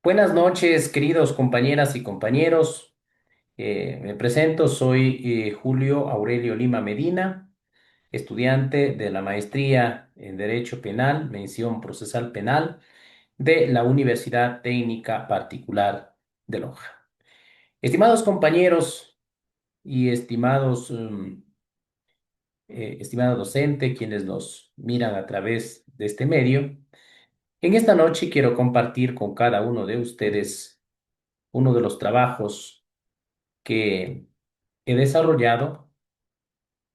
Buenas noches, queridos compañeras y compañeros. Me presento, soy Julio Aurelio Lima Medina, estudiante de la maestría en Derecho Penal, mención procesal penal, de la Universidad Técnica Particular de Loja. Estimados compañeros y estimado docente, quienes nos miran a través de este medio, en esta noche quiero compartir con cada uno de ustedes uno de los trabajos que he desarrollado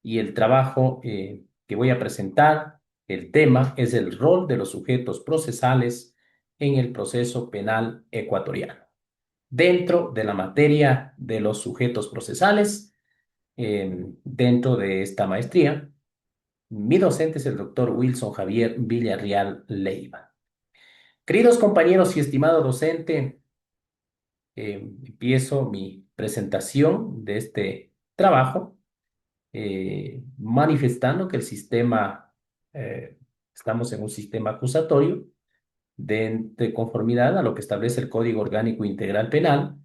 y el trabajo que voy a presentar, el tema es el rol de los sujetos procesales en el proceso penal ecuatoriano. Dentro de la materia de los sujetos procesales, dentro de esta maestría, mi docente es el doctor Wilson Javier Villarreal Leiva. Queridos compañeros y estimado docente, empiezo mi presentación de este trabajo manifestando que eh, estamos en un sistema acusatorio de conformidad a lo que establece el Código Orgánico Integral Penal.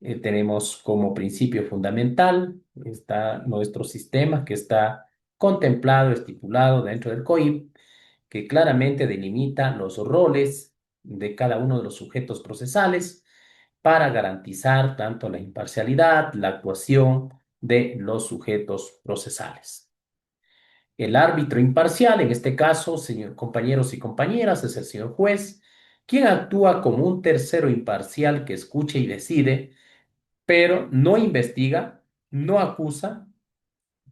Tenemos como principio fundamental está nuestro sistema que está contemplado, estipulado dentro del COIP, que claramente delimita los roles de cada uno de los sujetos procesales para garantizar tanto la imparcialidad, la actuación de los sujetos procesales. El árbitro imparcial, en este caso, señor, compañeros y compañeras, es el señor juez, quien actúa como un tercero imparcial que escucha y decide, pero no investiga, no acusa.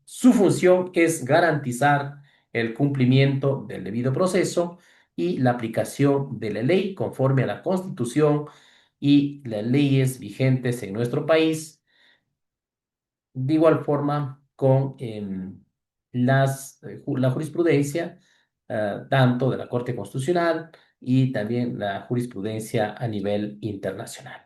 Su función es garantizar el cumplimiento del debido proceso y la aplicación de la ley conforme a la Constitución y las leyes vigentes en nuestro país, de igual forma con la jurisprudencia, tanto de la Corte Constitucional y también la jurisprudencia a nivel internacional.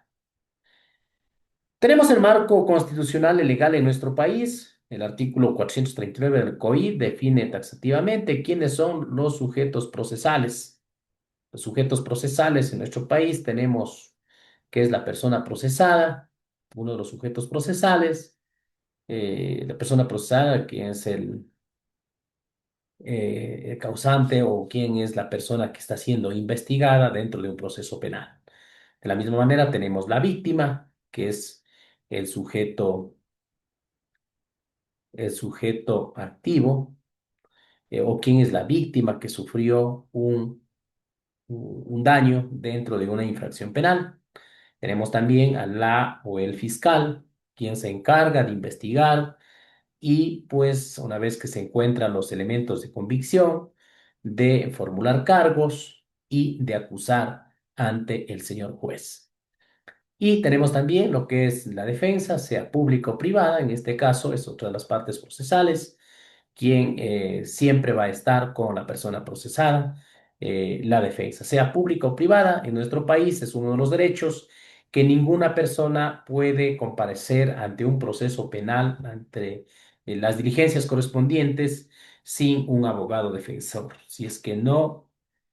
Tenemos el marco constitucional y legal en nuestro país. El artículo 439 del COI define taxativamente quiénes son los sujetos procesales. Los sujetos procesales en nuestro país tenemos que es la persona procesada, uno de los sujetos procesales, la persona procesada, quién es el causante o quién es la persona que está siendo investigada dentro de un proceso penal. De la misma manera tenemos la víctima, que es el sujeto el sujeto activo o quién es la víctima que sufrió un daño dentro de una infracción penal. Tenemos también a la o el fiscal, quien se encarga de investigar y pues una vez que se encuentran los elementos de convicción, de formular cargos y de acusar ante el señor juez. Y tenemos también lo que es la defensa, sea pública o privada, en este caso es otra de las partes procesales, quien siempre va a estar con la persona procesada, la defensa, sea pública o privada. En nuestro país es uno de los derechos que ninguna persona puede comparecer ante un proceso penal, ante las diligencias correspondientes, sin un abogado defensor. Si es que no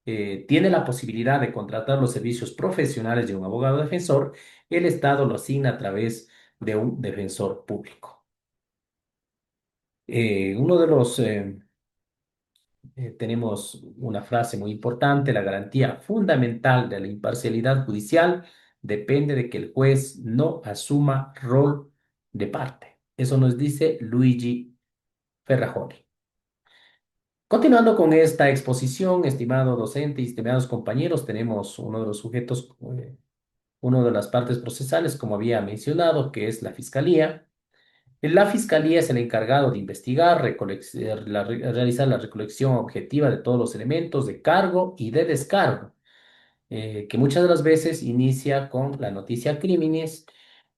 tiene la posibilidad de contratar los servicios profesionales de un abogado defensor, el Estado lo asigna a través de un defensor público. Uno de los tenemos una frase muy importante: la garantía fundamental de la imparcialidad judicial depende de que el juez no asuma rol de parte. Eso nos dice Luigi Ferrajoni. Continuando con esta exposición, estimado docente y estimados compañeros, tenemos uno de los sujetos, una de las partes procesales, como había mencionado, que es la fiscalía. La fiscalía es el encargado de investigar, realizar la recolección objetiva de todos los elementos de cargo y de descargo, que muchas de las veces inicia con la noticia crímenes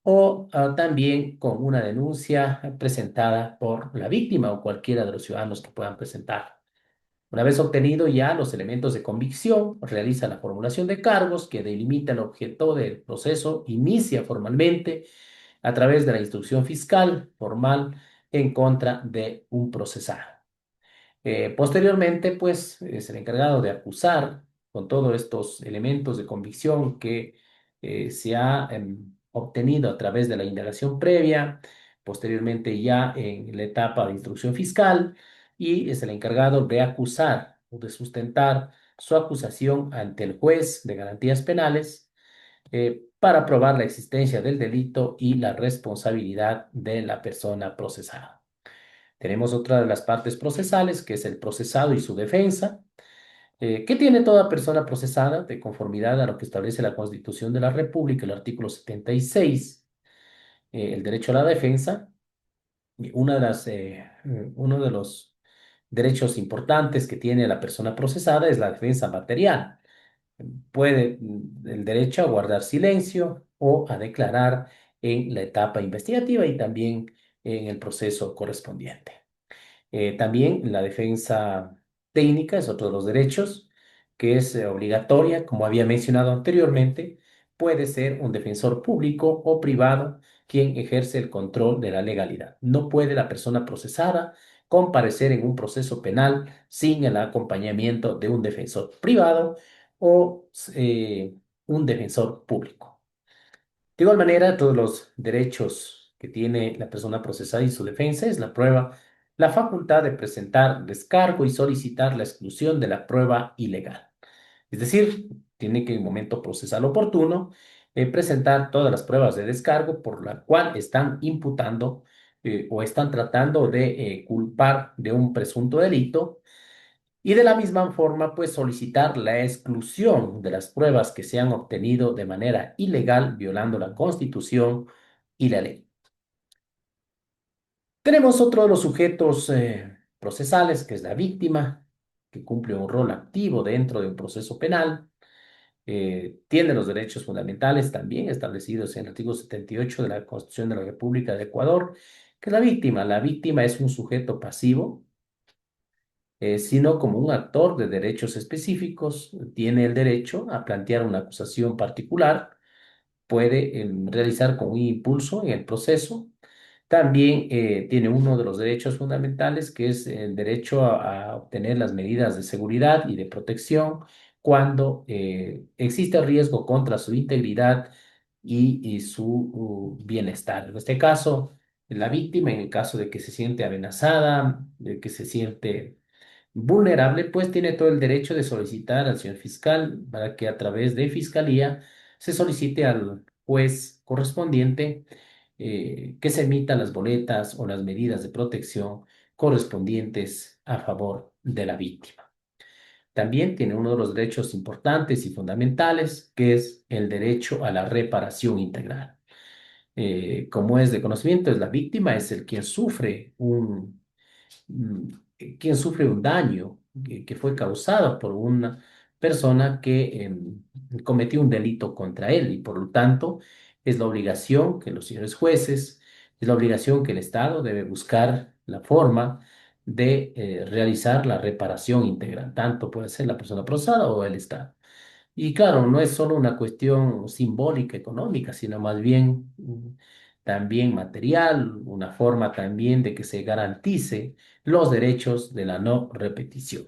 o también con una denuncia presentada por la víctima o cualquiera de los ciudadanos que puedan presentar. Una vez obtenido ya los elementos de convicción, realiza la formulación de cargos que delimita el objeto del proceso, inicia formalmente a través de la instrucción fiscal formal en contra de un procesado. Posteriormente, pues, es el encargado de acusar. con todos estos elementos de convicción que se ha obtenido a través de la indagación previa, posteriormente ya en la etapa de instrucción fiscal, y es el encargado de acusar o de sustentar su acusación ante el juez de garantías penales para probar la existencia del delito y la responsabilidad de la persona procesada. Tenemos otra de las partes procesales, que es el procesado y su defensa. ¿Qué tiene toda persona procesada de conformidad a lo que establece la Constitución de la República, el artículo 76, el derecho a la defensa? Y uno de los derechos importantes que tiene la persona procesada es la defensa material. Puede el derecho a guardar silencio o a declarar en la etapa investigativa y también en el proceso correspondiente. También la defensa técnica es otro de los derechos que es obligatoria, como había mencionado anteriormente. Puede ser un defensor público o privado quien ejerce el control de la legalidad. No puede la persona procesada comparecer en un proceso penal sin el acompañamiento de un defensor privado o un defensor público. De igual manera, todos los derechos que tiene la persona procesada y su defensa es la prueba, la facultad de presentar descargo y solicitar la exclusión de la prueba ilegal. Es decir, tiene que en momento procesal oportuno presentar todas las pruebas de descargo por la cual están imputando o están tratando de culpar de un presunto delito y de la misma forma, pues solicitar la exclusión de las pruebas que se han obtenido de manera ilegal, violando la Constitución y la ley. Tenemos otro de los sujetos procesales, que es la víctima, que cumple un rol activo dentro de un proceso penal. Tiene los derechos fundamentales también establecidos en el artículo 78 de la Constitución de la República de Ecuador, que es la víctima. La víctima es un sujeto pasivo sino como un actor de derechos específicos, tiene el derecho a plantear una acusación particular, puede realizar con un impulso en el proceso. También tiene uno de los derechos fundamentales, que es el derecho a obtener las medidas de seguridad y de protección cuando existe riesgo contra su integridad y su bienestar. En este caso, la víctima, en el caso de que se siente amenazada, de que se siente vulnerable, pues tiene todo el derecho de solicitar al señor fiscal para que a través de fiscalía se solicite al juez correspondiente que se emitan las boletas o las medidas de protección correspondientes a favor de la víctima. También tiene uno de los derechos importantes y fundamentales, que es el derecho a la reparación integral. Como es de conocimiento, es la víctima, es el quien sufre mm, quien sufre un daño que fue causado por una persona que cometió un delito contra él y por lo tanto es la obligación que los señores jueces, es la obligación que el Estado debe buscar la forma de realizar la reparación integral, tanto puede ser la persona procesada o el Estado. Y claro, no es solo una cuestión simbólica, económica, sino más bien también material, una forma también de que se garantice los derechos de la no repetición.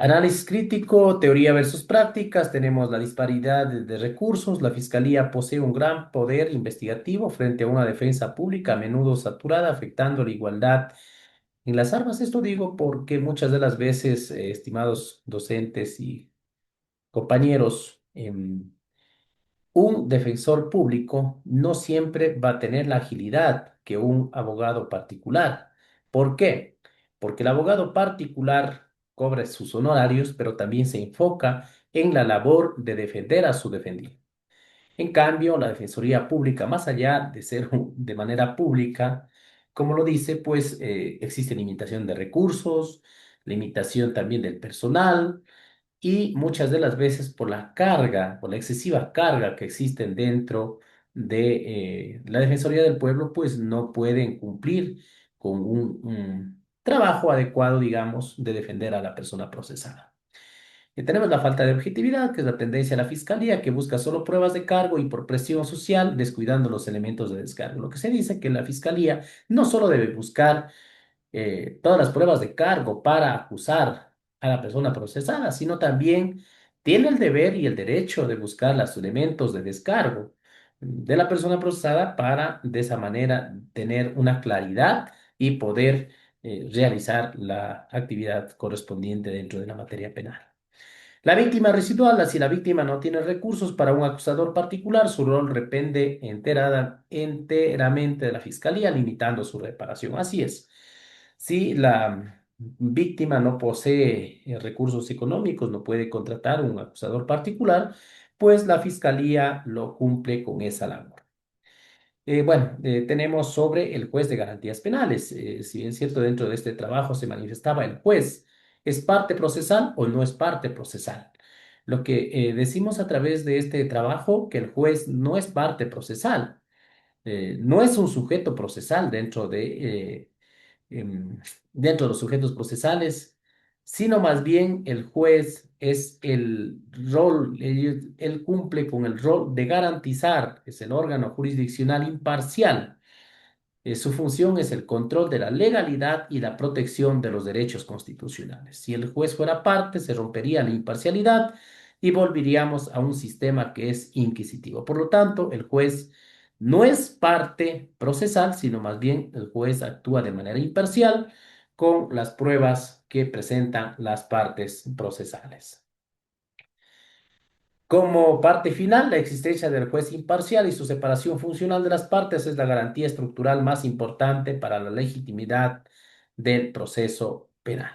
Análisis crítico, teoría versus prácticas, tenemos la disparidad de recursos, la fiscalía posee un gran poder investigativo frente a una defensa pública a menudo saturada, afectando la igualdad en las armas. Esto digo porque muchas de las veces, estimados docentes y compañeros, un defensor público no siempre va a tener la agilidad que un abogado particular. ¿Por qué? Porque el abogado particular cobra sus honorarios, pero también se enfoca en la labor de defender a su defendido. En cambio, la Defensoría Pública, más allá de ser de manera pública, como lo dice, pues existe limitación de recursos, limitación también del personal y muchas de las veces por la carga, por la excesiva carga que existen dentro de la Defensoría del Pueblo, pues no pueden cumplir con un trabajo adecuado, digamos, de defender a la persona procesada. Y tenemos la falta de objetividad, que es la tendencia a la fiscalía, que busca solo pruebas de cargo y por presión social, descuidando los elementos de descargo. Lo que se dice que la fiscalía no solo debe buscar todas las pruebas de cargo para acusar a la persona procesada, sino también tiene el deber y el derecho de buscar los elementos de descargo de la persona procesada para de esa manera tener una claridad y poder realizar la actividad correspondiente dentro de la materia penal. La víctima residual, si la víctima no tiene recursos para un acusador particular, su rol depende enteramente de la fiscalía, limitando su reparación. Así es. Si la víctima no posee recursos económicos, no puede contratar un acusador particular, pues la fiscalía lo cumple con esa labor. Tenemos sobre el juez de garantías penales. Si bien es cierto, dentro de este trabajo se manifestaba el juez, ¿es parte procesal o no es parte procesal? Lo que decimos a través de este trabajo, que el juez no es parte procesal, no es un sujeto procesal em, dentro de los sujetos procesales, sino más bien el juez es el rol, él cumple con el rol de garantizar, es el órgano jurisdiccional imparcial. Su función es el control de la legalidad y la protección de los derechos constitucionales. Si el juez fuera parte, se rompería la imparcialidad y volveríamos a un sistema que es inquisitivo. Por lo tanto, el juez no es parte procesal, sino más bien el juez actúa de manera imparcial con las pruebas que presentan las partes procesales. Como parte final, la existencia del juez imparcial y su separación funcional de las partes es la garantía estructural más importante para la legitimidad del proceso penal.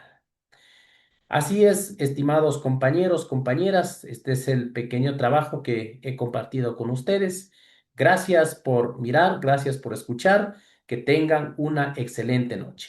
Así es, estimados compañeros, compañeras, este es el pequeño trabajo que he compartido con ustedes. Gracias por mirar, gracias por escuchar, que tengan una excelente noche.